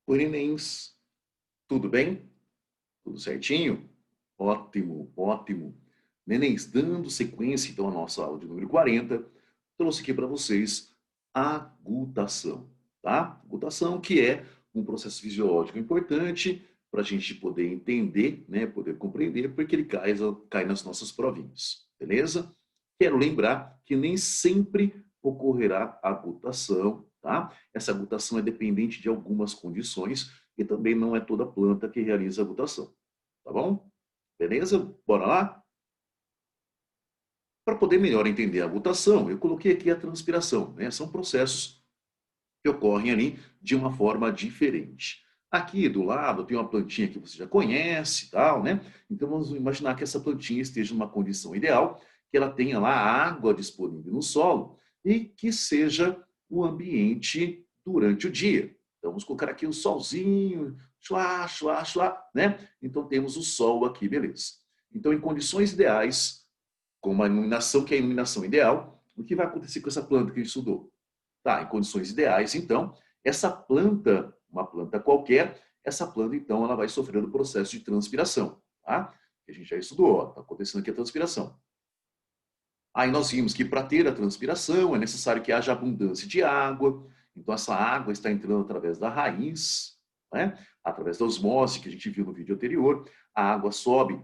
Oi, nenéns, tudo bem? Tudo certinho? Ótimo, ótimo. Nenéns, dando sequência então à nossa aula de número 40, trouxe aqui para vocês a glutação, tá? Glutação que é um processo fisiológico importante para a gente poder entender, né, poder compreender, porque ele cai nas nossas provinhas, beleza? Quero lembrar que nem sempre ocorrerá a glutação, tá? Essa glutação é dependente de algumas condições e também não é toda planta que realiza a glutação, tá bom? Beleza? Bora lá? Para poder melhor entender a glutação, eu coloquei aqui a transpiração, né? São processos que ocorrem ali de uma forma diferente. Aqui do lado tem uma plantinha que você já conhece, tal, né? Então vamos imaginar que essa plantinha esteja numa condição ideal, que ela tenha lá água disponível no solo e que seja o ambiente durante o dia. Então vamos colocar aqui o solzinho, chua, chua, chua, né? Então temos o sol aqui, beleza. Então em condições ideais, com uma iluminação que é a iluminação ideal, o que vai acontecer com essa planta que a gente estudou? Tá, em condições ideais, então, essa planta, uma planta qualquer, essa planta, então, ela vai sofrer o processo de transpiração, tá? Que a gente já estudou, está acontecendo aqui a transpiração. Aí nós vimos que para ter a transpiração é necessário que haja abundância de água, então essa água está entrando através da raiz, né? Através da osmose que a gente viu no vídeo anterior, a água sobe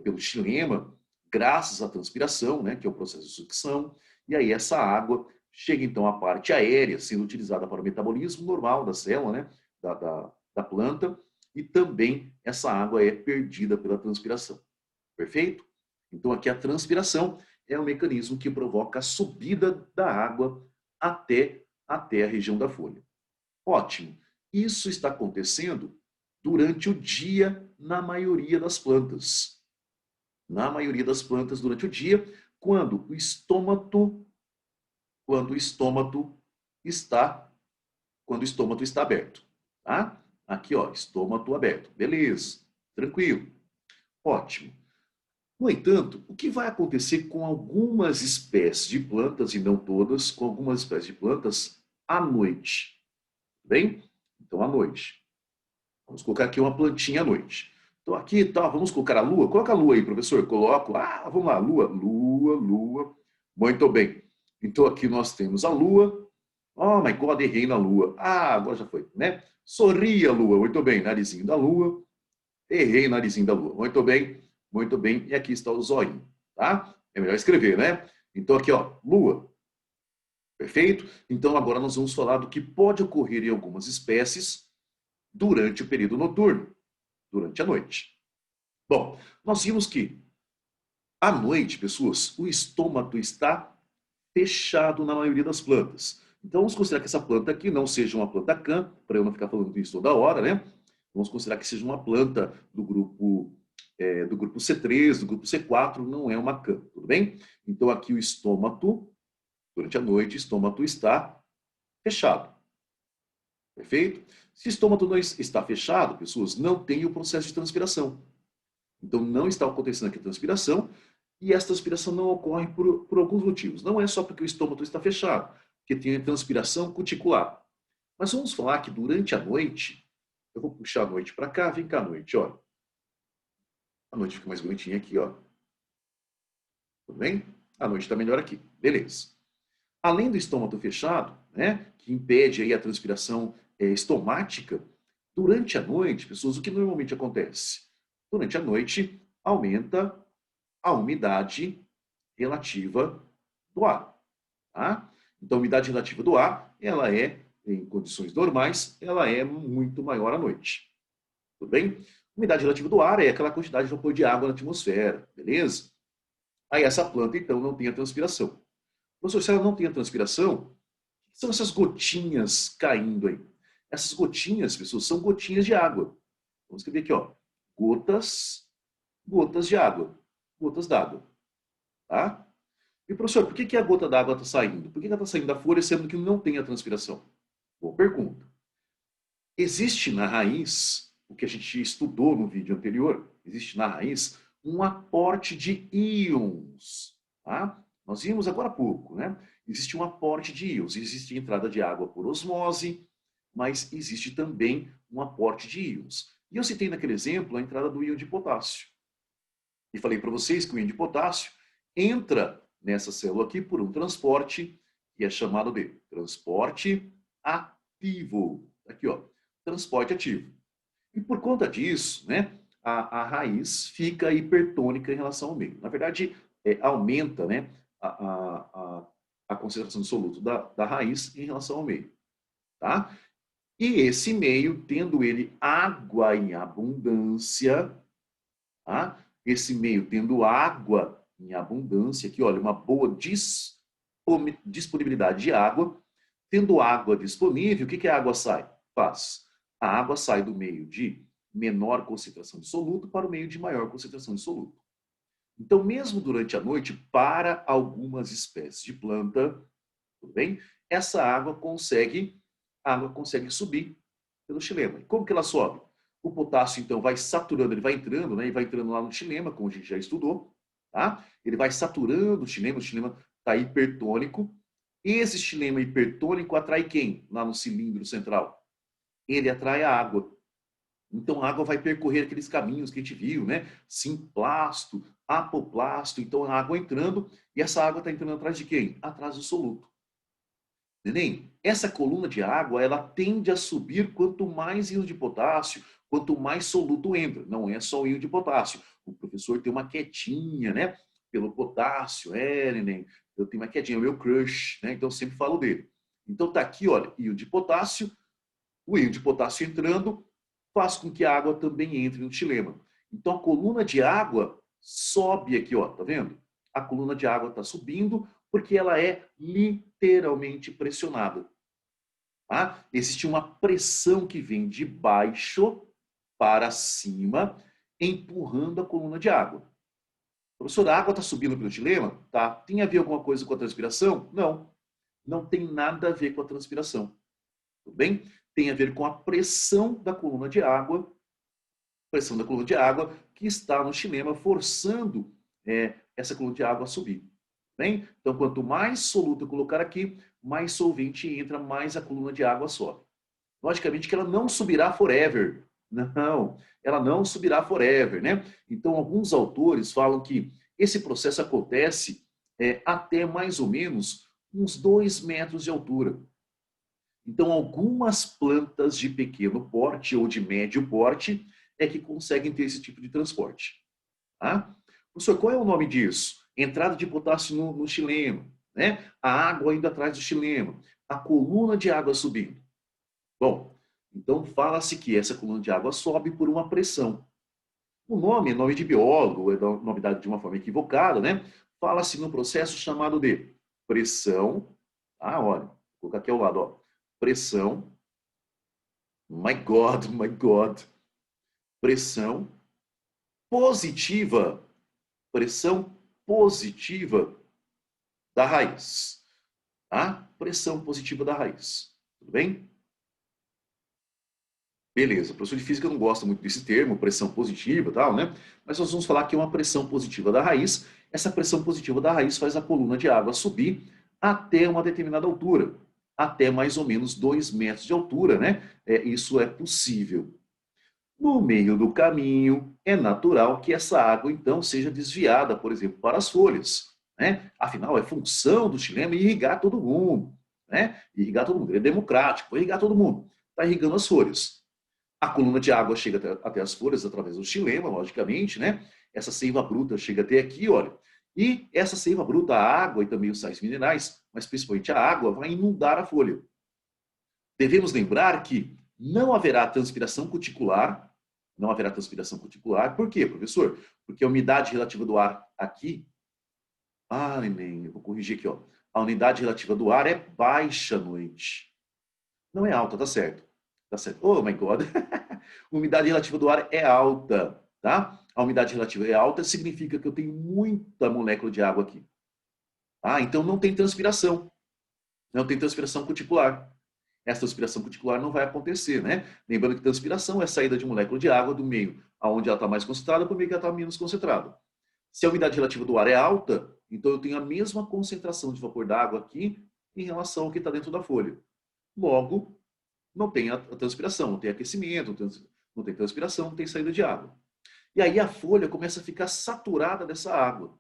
pelo xilema, graças à transpiração, né, que é o processo de sucção, e aí essa água chega então à parte aérea, sendo utilizada para o metabolismo normal da célula, né, da planta, e também essa água é perdida pela transpiração. Perfeito? Então aqui a transpiração é um mecanismo que provoca a subida da água até a região da folha. Ótimo. Isso está acontecendo durante o dia na maioria das plantas. Na maioria das plantas durante o dia, quando o estômago, quando o estômago está, quando o estômago está aberto, tá? Aqui, ó, estômago aberto. Beleza. Tranquilo. Ótimo. No entanto, o que vai acontecer com algumas espécies de plantas, e não todas, com algumas espécies de plantas, à noite? Bem? Então, à noite. Vamos colocar aqui uma plantinha à noite. Então, aqui, tá, vamos colocar a lua. Coloca a lua aí, professor. Coloco. Ah, vamos lá. Lua, lua, lua. Muito bem. Então, aqui nós temos a lua. Oh, my God, errei na lua. Ah, agora já foi, né? Sorria, lua. Muito bem. Narizinho da lua. Errei o narizinho da lua. Muito bem, muito bem. E aqui está o zóio, tá? É melhor escrever, né? Então aqui, ó, lua. Perfeito? Então agora nós vamos falar do que pode ocorrer em algumas espécies durante o período noturno, durante a noite. Bom, nós vimos que à noite, pessoas, o estômago está fechado na maioria das plantas. Então vamos considerar que essa planta aqui não seja uma planta can, para eu não ficar falando isso toda hora, né? Vamos considerar que seja uma planta do grupo C3, do grupo C4, não é uma can, tudo bem? Então aqui o estômago, durante a noite, o estômago está fechado, perfeito? Se o estômago não está fechado, pessoas, não tem o processo de transpiração. Então não está acontecendo aqui a transpiração, e essa transpiração não ocorre por alguns motivos. Não é só porque o estômago está fechado, porque tem a transpiração cuticular. Mas vamos falar que durante a noite, eu vou puxar a noite para cá, vem cá a noite, olha. A noite fica mais bonitinha aqui, ó. Tudo bem? A noite está melhor aqui. Beleza. Além do estômago fechado, né, que impede aí a transpiração estomática, durante a noite, pessoas, o que normalmente acontece? Durante a noite, aumenta a umidade relativa do ar. Tá? Então, a umidade relativa do ar, ela é, em condições normais, ela é muito maior à noite. Tudo bem? Umidade relativa do ar é aquela quantidade de vapor de água na atmosfera, beleza? Aí essa planta, então, não tem a transpiração. Professor, se ela não tem a transpiração, o que são essas gotinhas caindo aí? Essas gotinhas, pessoas, são gotinhas de água. Vamos escrever aqui, ó. Gotas, gotas de água. Gotas d'água. Tá? E, professor, por que a gota d'água está saindo? Por que ela está saindo da folha sendo que não tem a transpiração? Boa pergunta. Existe na raiz, o que a gente estudou no vídeo anterior, existe na raiz um aporte de íons. Tá? Nós vimos agora há pouco, né? Existe um aporte de íons, existe entrada de água por osmose, mas existe também um aporte de íons. E eu citei naquele exemplo a entrada do íon de potássio. E falei para vocês que o íon de potássio entra nessa célula aqui por um transporte que é chamado de transporte ativo. Aqui, ó, transporte ativo. E por conta disso, né, a raiz fica hipertônica em relação ao meio. Na verdade, aumenta, né, a concentração de soluto da raiz em relação ao meio. Tá? E esse meio, tendo ele água em abundância, tá? Esse meio tendo água em abundância, aqui olha, uma boa disponibilidade de água, tendo água disponível, o que a água sai? A água sai do meio de menor concentração de soluto para o meio de maior concentração de soluto. Então, mesmo durante a noite, para algumas espécies de planta, tudo bem? Essa água consegue subir pelo xilema. E como que ela sobe? O potássio, então, vai saturando, ele vai entrando, né? E vai entrando lá no xilema, como a gente já estudou, tá? Ele vai saturando o xilema está hipertônico. Esse xilema hipertônico atrai quem? Lá no cilindro central. Ele atrai a água. Então, a água vai percorrer aqueles caminhos que a gente viu, né? Simplasto, apoplasto. Então, a água entrando, e essa água está entrando atrás de quem? Atrás do soluto. Neném, essa coluna de água, ela tende a subir quanto mais íon de potássio, quanto mais soluto entra. Não é só o íon de potássio. O professor tem uma quietinha, né? Pelo potássio, neném. Eu tenho uma quietinha, é o meu crush, né? Então eu sempre falo dele. Então tá aqui, olha, íon de potássio. O íon de potássio entrando faz com que a água também entre no xilema. Então a coluna de água sobe aqui, ó, tá vendo? A coluna de água está subindo porque ela é literalmente pressionada. Tá? Existe uma pressão que vem de baixo para cima, empurrando a coluna de água. Professor, a água está subindo pelo xilema? Tá. Tem a ver alguma coisa com a transpiração? Não. Não tem nada a ver com a transpiração. Tudo bem? Tem a ver com a pressão da coluna de água, que está no xilema, forçando essa coluna de água a subir. Bem? Então, quanto mais soluto eu colocar aqui, mais solvente entra, mais a coluna de água sobe. Logicamente que ela não subirá forever. Não, ela não subirá forever, né? Então, alguns autores falam que esse processo acontece até mais ou menos uns 2 metros de altura. Então, algumas plantas de pequeno porte ou de médio porte é que conseguem ter esse tipo de transporte. Tá? Professor, qual é o nome disso? Entrada de potássio no xilema, né? A água indo atrás do xilema, a coluna de água subindo. Bom, então fala-se que essa coluna de água sobe por uma pressão. O nome é nome de biólogo, é nome dado de uma forma equivocada, né? Fala-se num processo chamado de pressão. Ah, olha, vou colocar aqui ao lado, ó. Pressão. My God, my God. Pressão positiva. Pressão positiva da raiz. Tá? Pressão positiva da raiz. Tudo bem? Beleza, o professor de física não gosta muito desse termo, pressão positiva e tal, né? Mas nós vamos falar que é uma pressão positiva da raiz. Essa pressão positiva da raiz faz a coluna de água subir até uma determinada altura, até mais ou menos 2 metros de altura, né? Isso é possível. No meio do caminho, é natural que essa água, então, seja desviada, por exemplo, para as folhas, né? Afinal, é função do xilema irrigar todo mundo, né? Irrigar todo mundo, ele é democrático, vai irrigar todo mundo. Está irrigando as folhas. A coluna de água chega até as folhas através do xilema, logicamente, né? Essa seiva bruta chega até aqui, olha. E essa seiva bruta, a água e também os sais minerais, mas principalmente a água, vai inundar a folha. Devemos lembrar que não haverá transpiração cuticular. Não haverá transpiração cuticular. Por quê, professor? Porque a umidade relativa do ar aqui... Ah, neném, eu vou corrigir aqui, ó. A umidade relativa do ar é baixa à noite. Não é alta, tá certo. Tá certo. Oh, my God. A umidade relativa do ar é alta, tá? A umidade relativa é alta significa que eu tenho muita molécula de água aqui. Ah, então não tem transpiração. Não tem transpiração cuticular. Essa transpiração cuticular não vai acontecer, né? Lembrando que transpiração é a saída de molécula de água do meio aonde ela está mais concentrada para o meio que ela está menos concentrada. Se a umidade relativa do ar é alta, então eu tenho a mesma concentração de vapor d'água aqui em relação ao que está dentro da folha. Logo, não tem a transpiração, não tem aquecimento, não tem transpiração, não tem saída de água. E aí a folha começa a ficar saturada dessa água.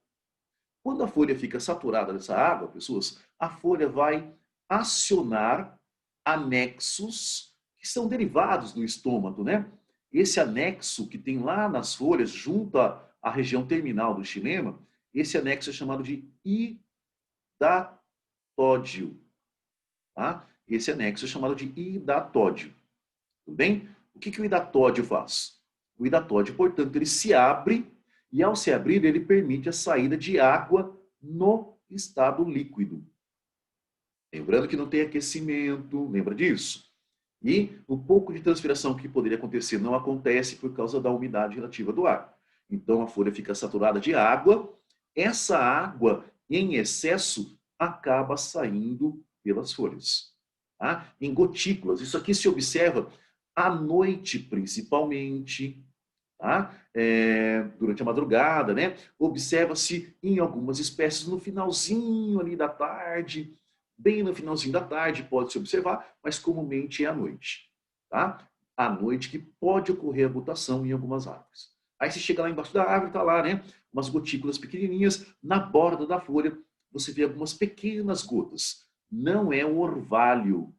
Quando a folha fica saturada dessa água, pessoas, a folha vai acionar anexos que são derivados do estômago, né? Esse anexo que tem lá nas folhas, junto à região terminal do xilema, esse anexo é chamado de hidatódio, tá? Esse anexo é chamado de hidatódio, tudo bem? O que o hidatódio faz? O hidatódio, portanto, ele se abre e ao se abrir, ele permite a saída de água no estado líquido. Lembrando que não tem aquecimento, lembra disso? E o pouco de transpiração que poderia acontecer não acontece por causa da umidade relativa do ar. Então a folha fica saturada de água, essa água em excesso acaba saindo pelas folhas, tá? Em gotículas. Isso aqui se observa à noite principalmente, tá? Durante a madrugada, né? Observa-se em algumas espécies no finalzinho ali da tarde, bem no finalzinho da tarde pode-se observar, mas comumente é à noite, tá? À noite que pode ocorrer a butação em algumas árvores. Aí você chega lá embaixo da árvore, tá lá, né? Umas gotículas pequenininhas, na borda da folha você vê algumas pequenas gotas. Não é o orvalho,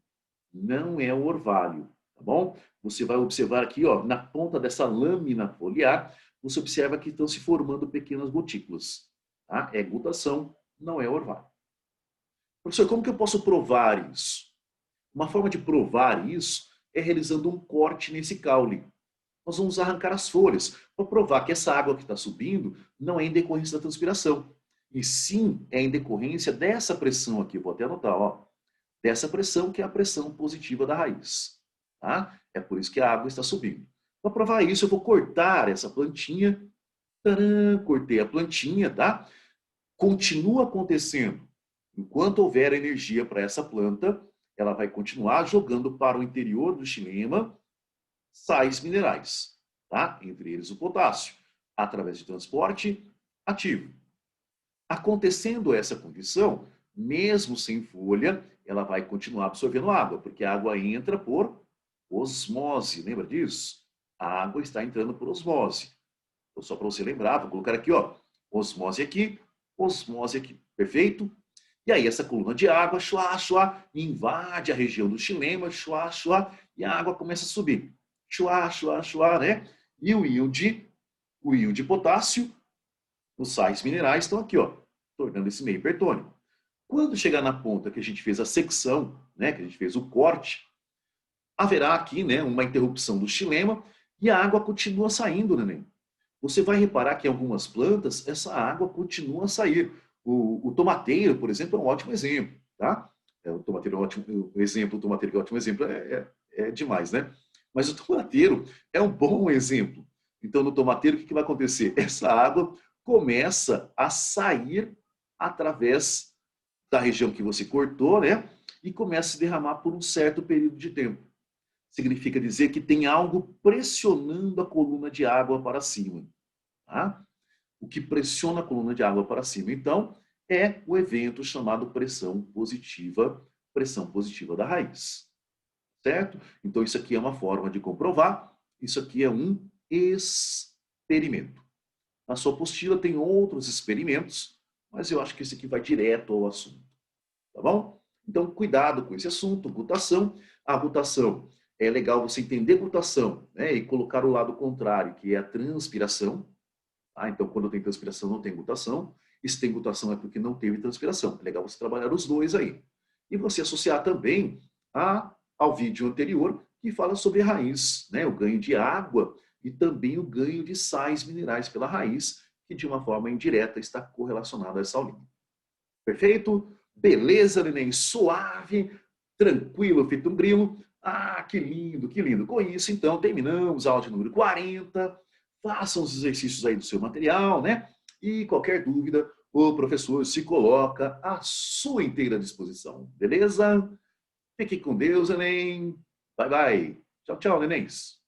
não é o orvalho, tá bom? Você vai observar aqui, ó, na ponta dessa lâmina foliar, você observa que estão se formando pequenas gotículas, tá? É gutação, não é orvalho. Professor, como que eu posso provar isso? Uma forma de provar isso é realizando um corte nesse caule. Nós vamos arrancar as folhas para provar que essa água que está subindo não é em decorrência da transpiração. E sim é em decorrência dessa pressão aqui, vou até anotar, ó, dessa pressão que é a pressão positiva da raiz. Tá? É por isso que a água está subindo. Para provar isso, eu vou cortar essa plantinha. Tcharam, cortei a plantinha, tá? Continua acontecendo. Enquanto houver energia para essa planta, ela vai continuar jogando para o interior do xilema sais minerais, tá? Entre eles o potássio, através de transporte ativo. Acontecendo essa condição, mesmo sem folha, ela vai continuar absorvendo água, porque a água entra por osmose, lembra disso? A água está entrando por osmose. Então, só para você lembrar, vou colocar aqui, ó, osmose aqui, perfeito? E aí essa coluna de água, chuá, chuá, invade a região do xilema, chuá, chuá, e a água começa a subir. Chuá, chuá, chuá, né? E o íon de potássio, os sais minerais estão aqui, ó, tornando esse meio hipertônico. Quando chegar na ponta que a gente fez a secção, né, que a gente fez o corte, haverá aqui, né, uma interrupção do xilema e a água continua saindo, neném. Você vai reparar que em algumas plantas essa água continua a sair. O tomateiro, por exemplo, é um ótimo exemplo, tá? O tomateiro é um ótimo exemplo, o tomateiro é um ótimo exemplo, é demais, né? Mas o tomateiro é um bom exemplo. Então, no tomateiro, o que vai acontecer? Essa água começa a sair através da região que você cortou, né? E começa a se derramar por um certo período de tempo. Significa dizer que tem algo pressionando a coluna de água para cima. Tá? O que pressiona a coluna de água para cima, então, é o evento chamado pressão positiva da raiz. Certo? Então, isso aqui é uma forma de comprovar, isso aqui é um experimento. Na sua apostila tem outros experimentos, mas eu acho que esse aqui vai direto ao assunto. Tá bom? Então, cuidado com esse assunto, gutação. A gutação, é legal você entender gutação, né, e colocar o lado contrário, que é a transpiração. Tá? Então, quando tem transpiração, não tem gutação. E se tem gutação é porque não teve transpiração. É legal você trabalhar os dois aí. E você associar também ao vídeo anterior, que fala sobre a raiz, né, o ganho de água e também o ganho de sais minerais pela raiz, que de uma forma indireta está correlacionado a essa aulinha. Perfeito? Beleza, neném? Suave, tranquilo, feito um grilo. Ah, que lindo, que lindo. Com isso, então, terminamos a aula de número 40. Façam os exercícios aí do seu material, né? E qualquer dúvida, o professor se coloca à sua inteira disposição. Beleza? Fique com Deus, neném. Bye, bye. Tchau, tchau, nenéns.